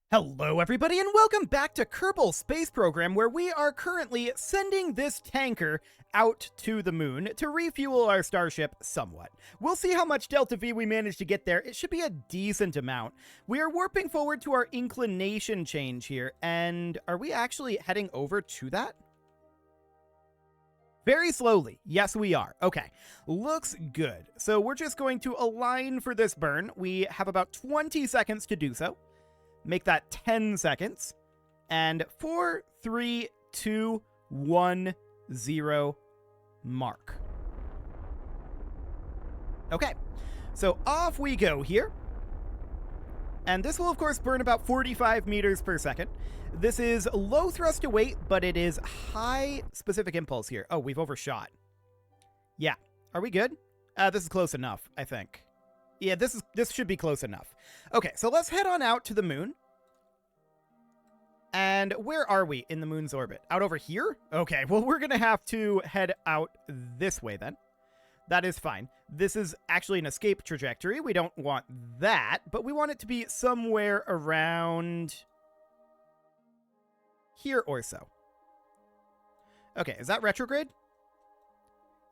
Hello everybody and welcome back to Kerbal Space Program, where we are currently sending this tanker out to the moon to refuel our starship somewhat. We'll see how much Delta V we manage to get there. It should be a decent amount. We are warping forward to our inclination change here, and are we actually heading over to that? Very slowly. Yes, we are. Okay, looks good. So we're just going to align for this burn. We have about 20 seconds to do so. Make that 10 seconds. And 4, 3, 2, 1, 0, mark. Okay, so off we go here. And this will, of course, burn about 45 meters per second. This is low thrust to weight, but it is high specific impulse here. Oh, we've overshot. Yeah. Are we good? This is close enough, I think. Yeah, this should be close enough. Okay, so let's head on out to the moon. And where are we in the moon's orbit? Out over here? Okay, well, we're going to have to head out this way then. That is fine. This is actually an escape trajectory. We don't want that, but we want it to be somewhere around here or so. Okay, is that retrograde?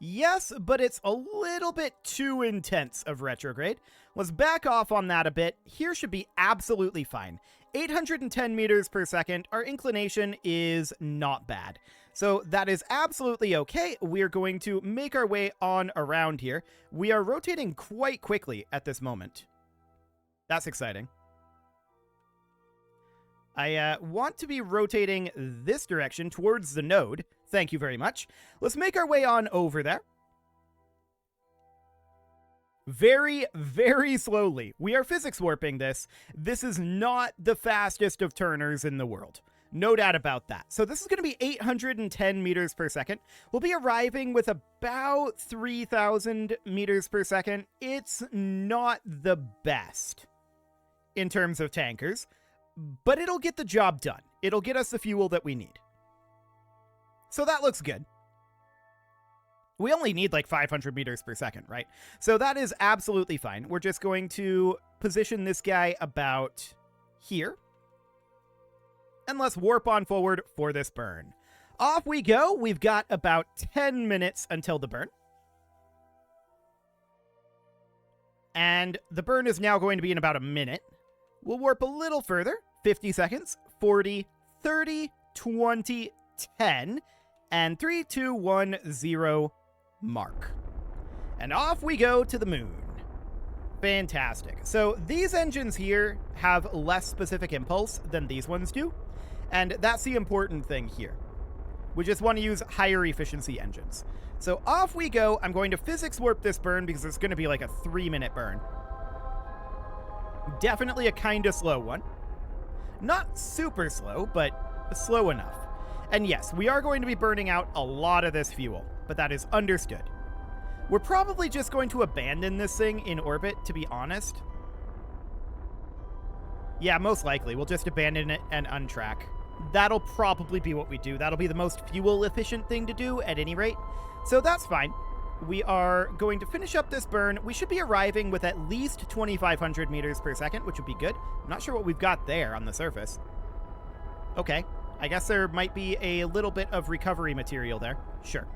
Yes, but it's a little bit too intense of retrograde. Let's back off on that a bit. Here should be absolutely fine. 810 meters per second. Our inclination is not bad. So that is absolutely okay. We're going to make our way on around here. We are rotating quite quickly at this moment. That's exciting. I want to be rotating this direction towards the node. Thank you very much. Let's make our way on over there. Very, very slowly. We are physics warping this. This is not the fastest of turners in the world. No doubt about that. So this is going to be 810 meters per second. We'll be arriving with about 3,000 meters per second. It's not the best in terms of tankers, but it'll get the job done. It'll get us the fuel that we need. So that looks good. We only need like 500 meters per second, right? So that is absolutely fine. We're just going to position this guy about here. And let's warp on forward for this burn. Off we go. We've got about 10 minutes until the burn. And the burn is now going to be in about a minute. We'll warp a little further. 50 seconds, 40, 30, 20, 10, and 3, 2, 1, 0, mark. And off we go to the moon. Fantastic. So these engines here have less specific impulse than these ones do. And that's the important thing here. We just want to use higher efficiency engines. So off we go. I'm going to physics warp this burn because it's going to be like a 3-minute burn. Definitely a kind of slow one. Not super slow, but slow enough. And yes, we are going to be burning out a lot of this fuel, but that is understood. We're probably just going to abandon this thing in orbit, to be honest. Yeah, most likely. We'll just abandon it and untrack. That'll probably be what we do. That'll be the most fuel-efficient thing to do, at any rate. So that's fine. We are going to finish up this burn. We should be arriving with at least 2,500 meters per second, which would be good. I'm not sure what we've got there on the surface. Okay. I guess there might be a little bit of recovery material there. Sure.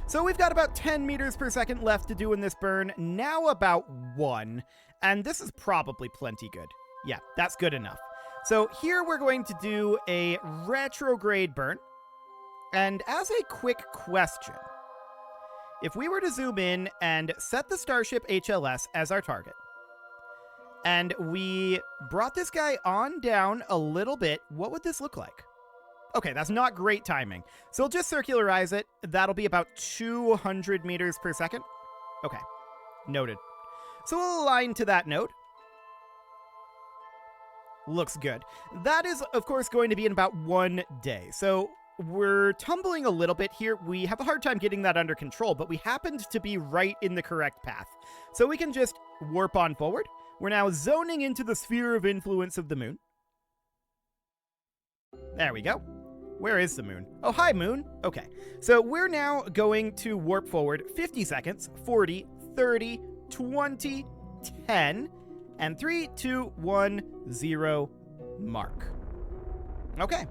So we've got about 10 meters per second left to do in this burn. Now about 1. And this is probably plenty good. Yeah, that's good enough. So here we're going to do a retrograde burn. And as a quick question, if we were to zoom in and set the Starship HLS as our target, and we brought this guy on down a little bit, what would this look like? Okay, that's not great timing. So we'll just circularize it. That'll be about 200 meters per second. Okay, noted. So we'll align to that node. Looks good. That is, of course, going to be in about 1 day. So we're tumbling a little bit here. We have a hard time getting that under control, but we happened to be right in the correct path. So we can just warp on forward. We're now zoning into the sphere of influence of the moon. There we go. Where is the moon? Oh, hi, moon. Okay, so we're now going to warp forward 50 seconds, 40, 30, 20, 10, and 3, 2, 1, 0, mark. Okay.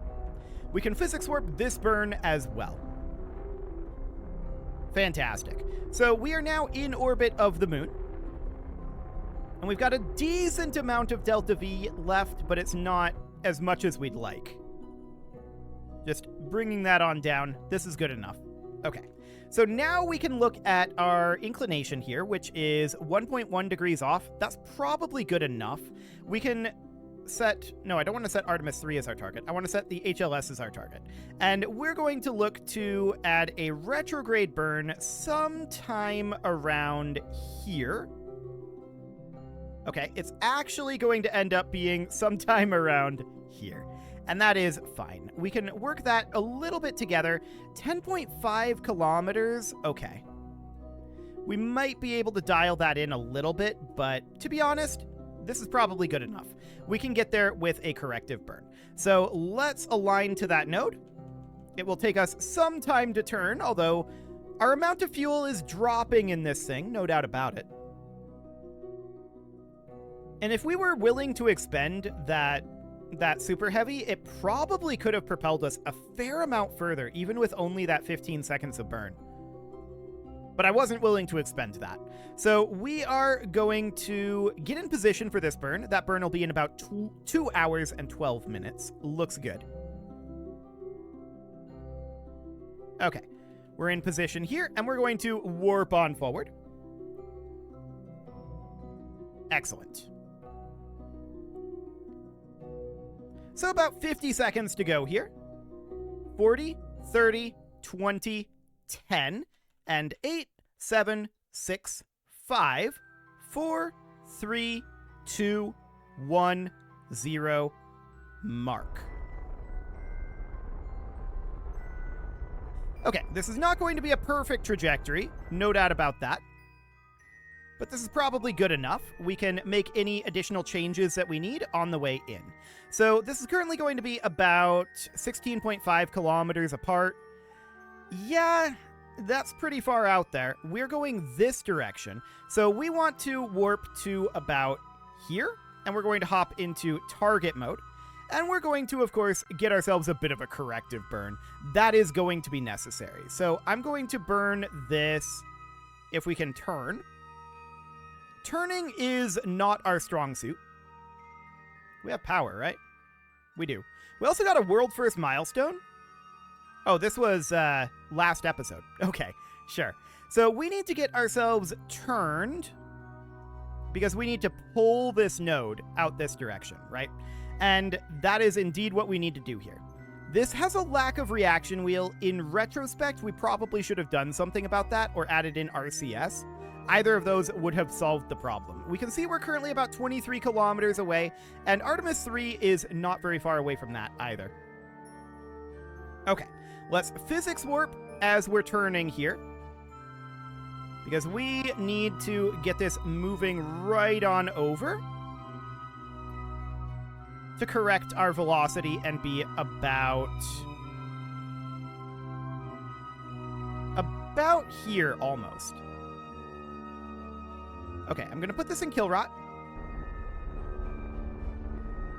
We can physics warp this burn as well. Fantastic. So we are now in orbit of the moon. And we've got a decent amount of delta V left, but it's not as much as we'd like. Just bringing that on down. This is good enough. Okay. So now we can look at our inclination here, which is 1.1 degrees off. That's probably good enough. We can set... No, I don't want to set Artemis 3 as our target. I want to set the HLS as our target. And we're going to look to add a retrograde burn sometime around here. Okay, it's actually going to end up being sometime around here. And that is fine. We can work that a little bit together. 10.5 kilometers. Okay. We might be able to dial that in a little bit, but to be honest, this is probably good enough. We can get there with a corrective burn. So let's align to that node. It will take us some time to turn, although our amount of fuel is dropping in this thing, no doubt about it. And if we were willing to expend that super heavy, it probably could have propelled us a fair amount further, even with only that 15 seconds of burn. But I wasn't willing to expend that. So we are going to get in position for this burn. That burn will be in about 2 hours and 12 minutes. Looks good. Okay, we're in position here, and we're going to warp on forward. Excellent. So about 50 seconds to go here. 40, 30, 20, 10, and 8, 7, 6, 5, 4, 3, 2, 1, 0, mark. Okay, this is not going to be a perfect trajectory, no doubt about that. But this is probably good enough. We can make any additional changes that we need on the way in. So this is currently going to be about 16.5 kilometers apart. Yeah, that's pretty far out there. We're going this direction. So we want to warp to about here, and we're going to hop into target mode. And we're going to, of course, get ourselves a bit of a corrective burn. That is going to be necessary. So I'm going to burn this if we can turn. Turning is not our strong suit. We have power, right? We do. We also got a world first milestone. Oh, this was last episode. Okay, sure. So we need to get ourselves turned because we need to pull this node out this direction, right? And that is indeed what we need to do here. This has a lack of reaction wheel. In retrospect, we probably should have done something about that or added in RCS. Either of those would have solved the problem. We can see we're currently about 23 kilometers away, and Artemis 3 is not very far away from that either. Okay, let's physics warp as we're turning here, because we need to get this moving right on over to correct our velocity and be about here almost. Okay, I'm going to put this in kill rot.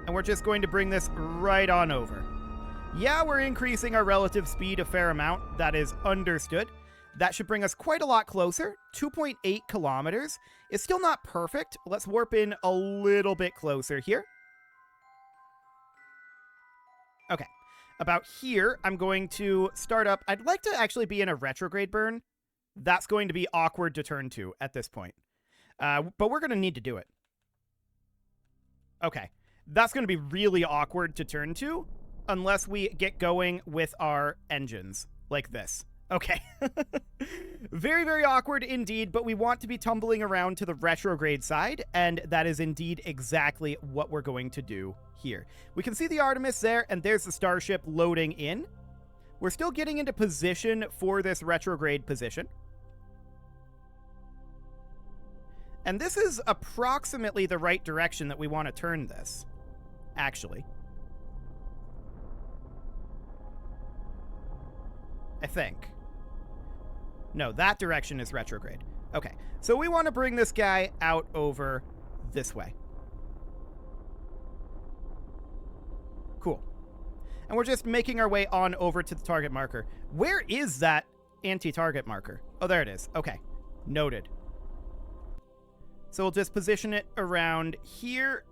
And we're just going to bring this right on over. Yeah, we're increasing our relative speed a fair amount. That is understood. That should bring us quite a lot closer. 2.8 kilometers. It's still not perfect. Let's warp in a little bit closer here. Okay. About here, I'm going to start up. I'd like to actually be in a retrograde burn. That's going to be awkward to turn to at this point. But we're going to need to do it. Okay. That's going to be really awkward to turn to unless we get going with our engines like this. Okay. Very, very awkward indeed, but we want to be tumbling around to the retrograde side, and that is indeed exactly what we're going to do here. We can see the Artemis there, and there's the Starship loading in. We're still getting into position for this retrograde position. And this is approximately the right direction that we want to turn this, actually. I think. No, that direction is retrograde. Okay, so we want to bring this guy out over this way. Cool. And we're just making our way on over to the target marker. Where is that anti-target marker? Oh, there it is. Okay. Noted. So we'll just position it around here.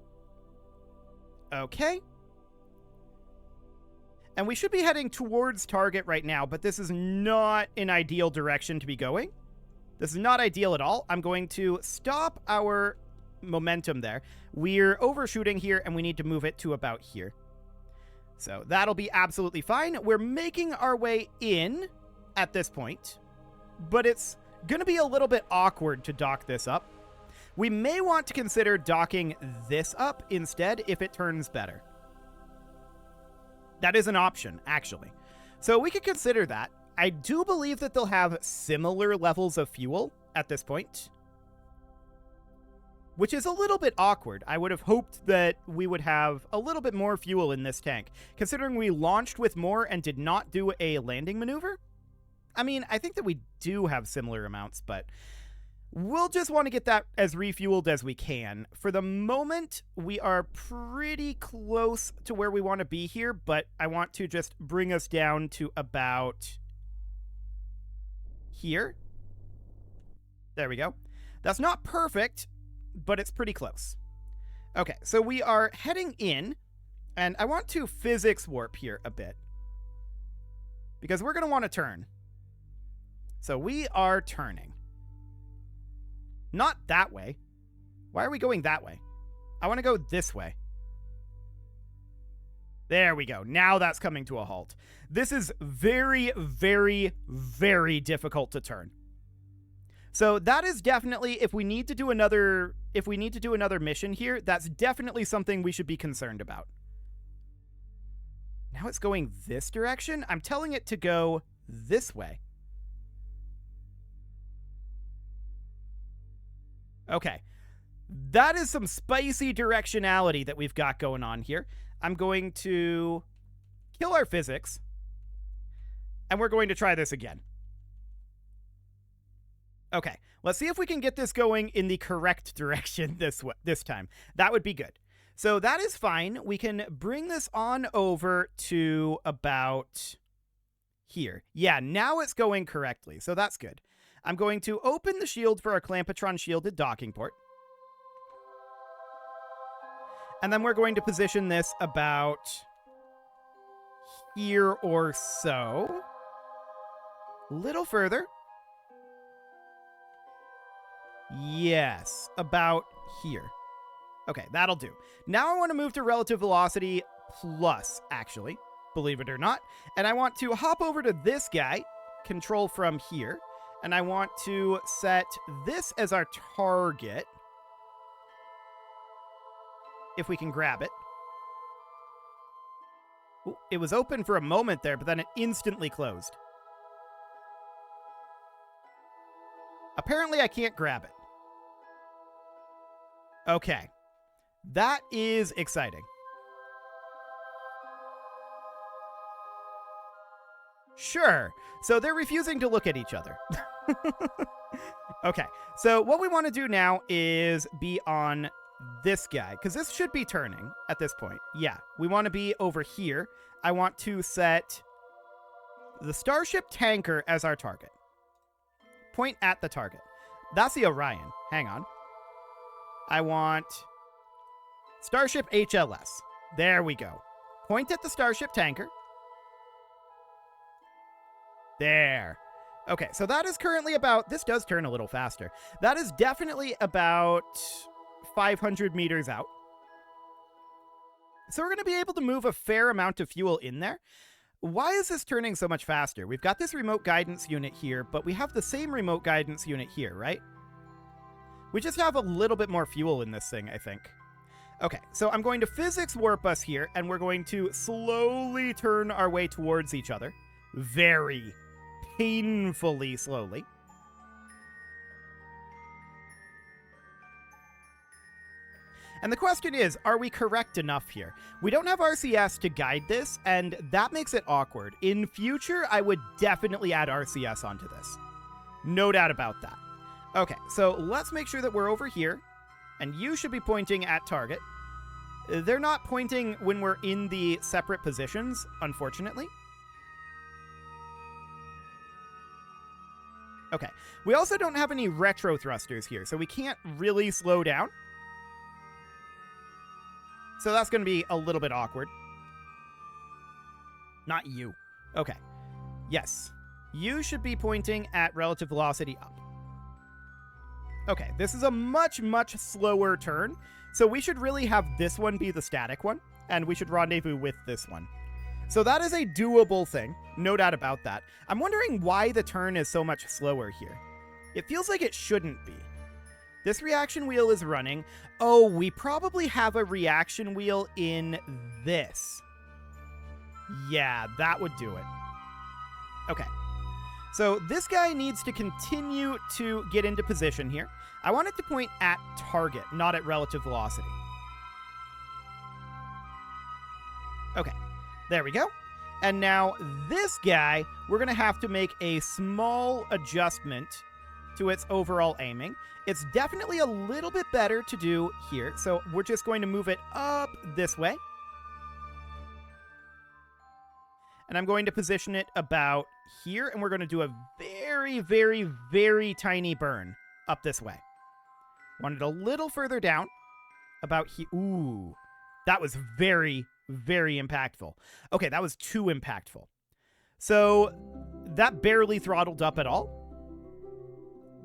Okay. And we should be heading towards target right now, but this is not an ideal direction to be going. This is not ideal at all. I'm going to stop our momentum there. We're overshooting here, and we need to move it to about here. So that'll be absolutely fine. We're making our way in at this point, but it's going to be a little bit awkward to dock this up. We may want to consider docking this up instead if it turns better. That is an option, actually. So we could consider that. I do believe that they'll have similar levels of fuel at this point, which is a little bit awkward. I would have hoped that we would have a little bit more fuel in this tank, considering we launched with more and did not do a landing maneuver. I mean, I think that we do have similar amounts, but we'll just want to get that as refueled as we can. For the moment, we are pretty close to where we want to be here, but I want to just bring us down to about here. There we go. That's not perfect, but it's pretty close. Okay, so we are heading in, and I want to physics warp here a bit, because we're going to want to turn. So we are turning. Not that way. Why are we going that way? I want to go this way. There we go. Now that's coming to a halt. This is very, very, very difficult to turn. So that is definitely, if we need to do another mission here, that's definitely something we should be concerned about. Now it's going this direction. I'm telling it to go this way. Okay. That is some spicy directionality that we've got going on here. I'm going to kill our physics, and we're going to try this again. Okay, let's see if we can get this going in the correct direction this time. That would be good. So that is fine. We can bring this on over to about here. Yeah, now it's going correctly, so that's good. I'm going to open the shield for our Clampetron shielded docking port. And then we're going to position this about here or so. A little further. Yes, about here. Okay, that'll do. Now I want to move to relative velocity plus, actually, believe it or not. And I want to hop over to this guy, control from here. And I want to set this as our target. If we can grab it. Ooh, it was open for a moment there, but then it instantly closed. Apparently I can't grab it. Okay. That is exciting. Sure. So they're refusing to look at each other. Okay. So what we want to do now is be on this guy, because this should be turning at this point. Yeah. We want to be over here. I want to set the Starship tanker as our target. Point at the target. That's the Orion. Hang on. I want Starship HLS. There we go. Point at the Starship tanker. There. Okay, so that is currently about... This does turn a little faster. That is definitely about 500 meters out. So we're going to be able to move a fair amount of fuel in there. Why is this turning so much faster? We've got this remote guidance unit here, but we have the same remote guidance unit here, right? We just have a little bit more fuel in this thing, I think. Okay, so I'm going to physics warp us here, and we're going to slowly turn our way towards each other. Very painfully slowly. And the question is, are we correct enough here? We don't have RCS to guide this, and that makes it awkward. In future, I would definitely add RCS onto this. No doubt about that. Okay, so let's make sure that we're over here, and you should be pointing at target. They're not pointing when we're in the separate positions, unfortunately. Okay. We also don't have any retro thrusters here, so we can't really slow down. So that's going to be a little bit awkward. Not you. Okay. Yes. You should be pointing at relative velocity up. Okay, this is a much, much slower turn. So we should really have this one be the static one, and we should rendezvous with this one. So that is a doable thing, no doubt about that. I'm wondering why the turn is so much slower here. It feels like it shouldn't be. This reaction wheel is running. Oh, we probably have a reaction wheel in this. Yeah, that would do it. Okay. So this guy needs to continue to get into position here. I want it to point at target, not at relative velocity. Okay, there we go. And now this guy, we're going to have to make a small adjustment to its overall aiming. It's definitely a little bit better to do here. So we're just going to move it up this way. And I'm going to position it about here, and we're going to do a very, very, very tiny burn up this way. Want it a little further down, about here. Ooh, that was very, very impactful. Okay, that was too impactful. So that barely throttled up at all.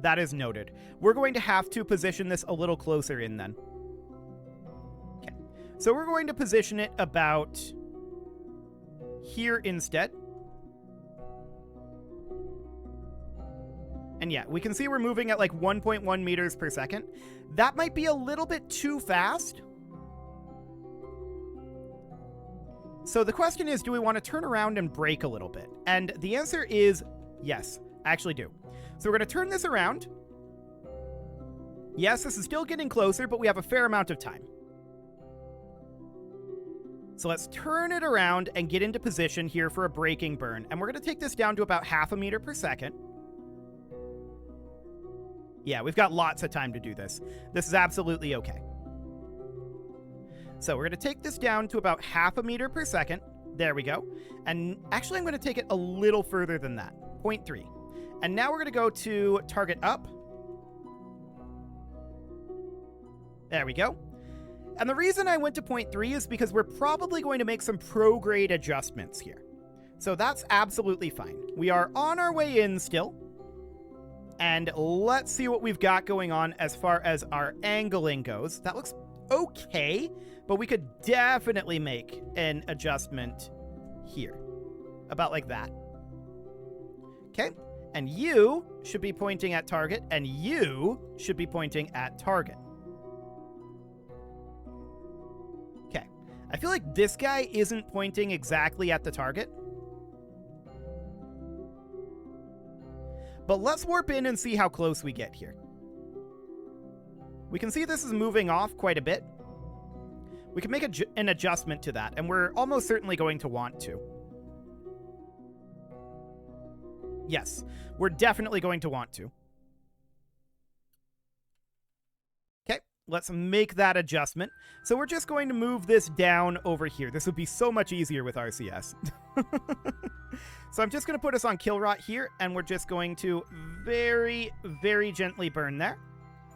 That is noted. We're going to have to position this a little closer in then. Okay, so we're going to position it about here instead. And yeah, we can see we're moving at like 1.1 meters per second. That might be a little bit too fast. So the question is, do we want to turn around and brake a little bit? And the answer is yes, I actually do. So we're going to turn this around. Yes, this is still getting closer, but we have a fair amount of time. So let's turn it around and get into position here for a braking burn. And we're going to take this down to about 0.5 meters per second. Yeah, we've got lots of time to do this. This is absolutely okay. So we're going to take this down to about 0.5 meters per second. There we go. And actually, I'm going to take it a little further than that, 0.3. And now we're going to go to target up. There we go. And the reason I went to 0.3 is because we're probably going to make some prograde adjustments here. So that's absolutely fine. We are on our way in still. And let's see what we've got going on as far as our angling goes. That looks okay, but we could definitely make an adjustment here. About like that. Okay. And you should be pointing at target, and you should be pointing at target. Okay. I feel like this guy isn't pointing exactly at the target. But let's warp in and see how close we get here. We can see this is moving off quite a bit. We can make an adjustment to that, and we're almost certainly going to want to. Yes, we're definitely going to want to. Okay, let's make that adjustment. So we're just going to move this down over here. This would be so much easier with RCS. So I'm just going to put us on kill rot here, and we're just going to very, very gently burn there.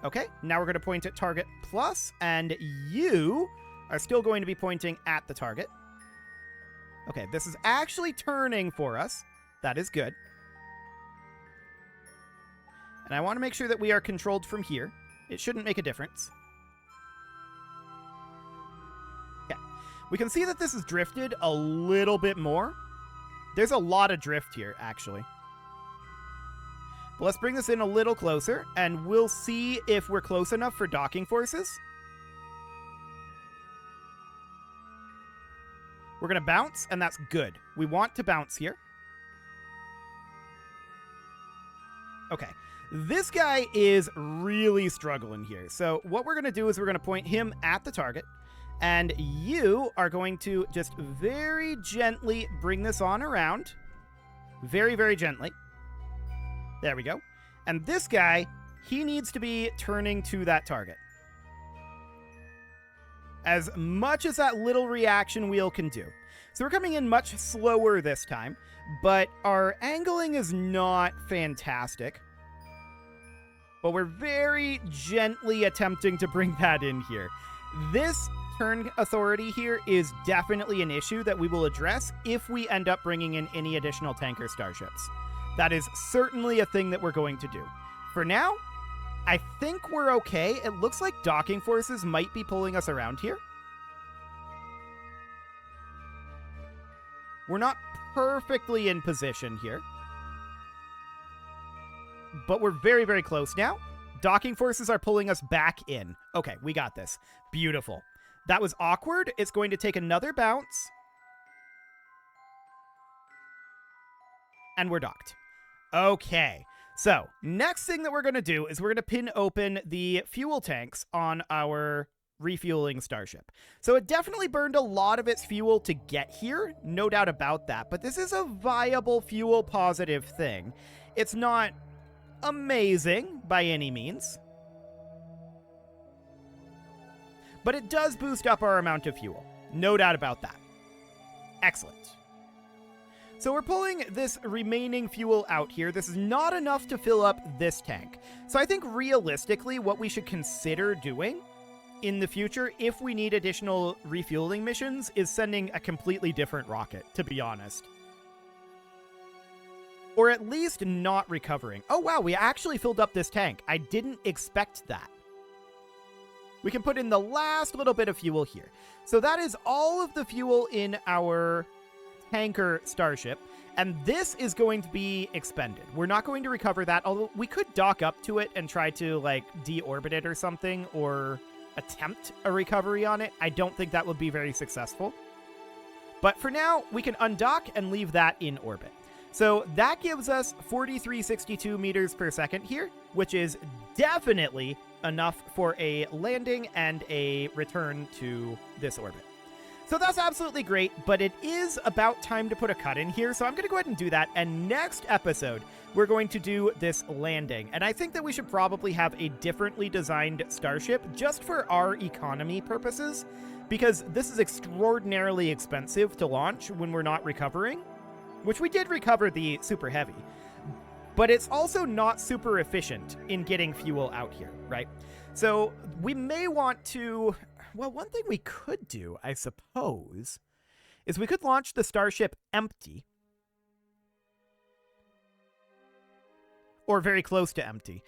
Okay, now we're going to point at target plus, and you are still going to be pointing at the target. Okay, this is actually turning for us. That is good. And I want to make sure that we are controlled from here. It shouldn't make a difference. Okay, we can see that this is drifted a little bit more. There's a lot of drift here, actually. But let's bring this in a little closer, and we'll see if we're close enough for docking forces. We're going to bounce, and that's good. We want to bounce here. Okay. This guy is really struggling here. So what we're going to do is we're going to point him at the target. And you are going to just very gently bring this on around. Very, very gently. There we go. And this guy, he needs to be turning to that target. as much as that little reaction wheel can do. So we're coming in much slower this time, but our angling is not fantastic. But we're very gently attempting to bring that in here. This turn authority here is definitely an issue that we will address if we end up bringing in any additional tanker starships. That is certainly a thing that we're going to do. For now, I think we're okay. It looks like docking forces might be pulling us around here. We're not perfectly in position here, but we're very, very close now. Docking forces are pulling us back in. Okay, we got this. Beautiful. That was awkward. It's going to take another bounce. And we're docked. Okay, so next thing that we're going to do is we're going to pin open the fuel tanks on our refueling starship. So it definitely burned a lot of its fuel to get here, no doubt about that, but this is a viable fuel positive thing. It's not amazing by any means, but it does boost up our amount of fuel, no doubt about that. Excellent. So we're pulling this remaining fuel out here. This is not enough to fill up this tank. So I think realistically what we should consider doing in the future, if we need additional refueling missions, is sending a completely different rocket, to be honest. Or at least not recovering. Oh wow, we actually filled up this tank. I didn't expect that. We can put in the last little bit of fuel here. So that is all of the fuel in our tanker starship, and this is going to be expended. We're not going to recover that, although we could dock up to it and try to, like, deorbit it or something, or attempt a recovery on it. I don't think that would be very successful. But for now, we can undock and leave that in orbit. So that gives us 4362 meters per second here, which is definitely enough for a landing and a return to this orbit. So that's absolutely great, but it is about time to put a cut in here, so I'm going to go ahead and do that, and next episode, we're going to do this landing, and I think that we should probably have a differently designed starship just for our economy purposes, because this is extraordinarily expensive to launch when we're not recovering, which we did recover the Super Heavy, but it's also not super efficient in getting fuel out here, right? So we may want to... Well, one thing we could do, I suppose, is we could launch the starship empty. Or very close to empty.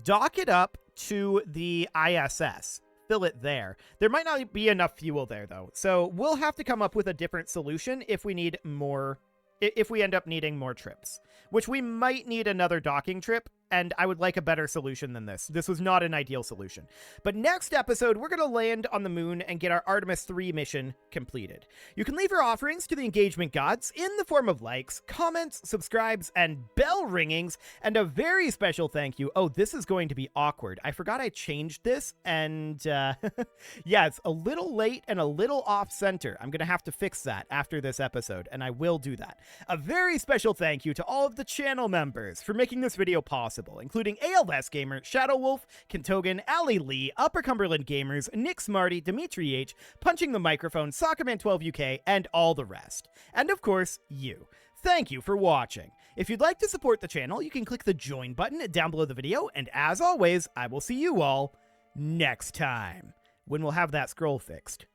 Dock it up to the ISS. Fill it there. There might not be enough fuel there, though. So we'll have to come up with a different solution if we need more... if we end up needing more trips. Which we might need another docking trip, and I would like a better solution than this. This was not an ideal solution. But next episode, we're going to land on the moon and get our Artemis 3 mission completed. You can leave your offerings to the engagement gods in the form of likes, comments, subscribes, and bell ringings, and a very special thank you. Oh, this is going to be awkward. I forgot I changed this, and yeah, it's a little late and a little off-center. I'm going to have to fix that after this episode, and I will do that. A very special thank you to all of the channel members for making this video possible, including ALS Gamer, Shadow Wolf, Kentogan, Ali Lee, Upper Cumberland Gamers, Nick Smarty, Dimitri H, Punching the Microphone, Soccerman12UK, and all the rest. And of course, you. Thank you for watching. If you'd like to support the channel, you can click the join button down below the video, and as always, I will see you all next time, when we'll have that scroll fixed.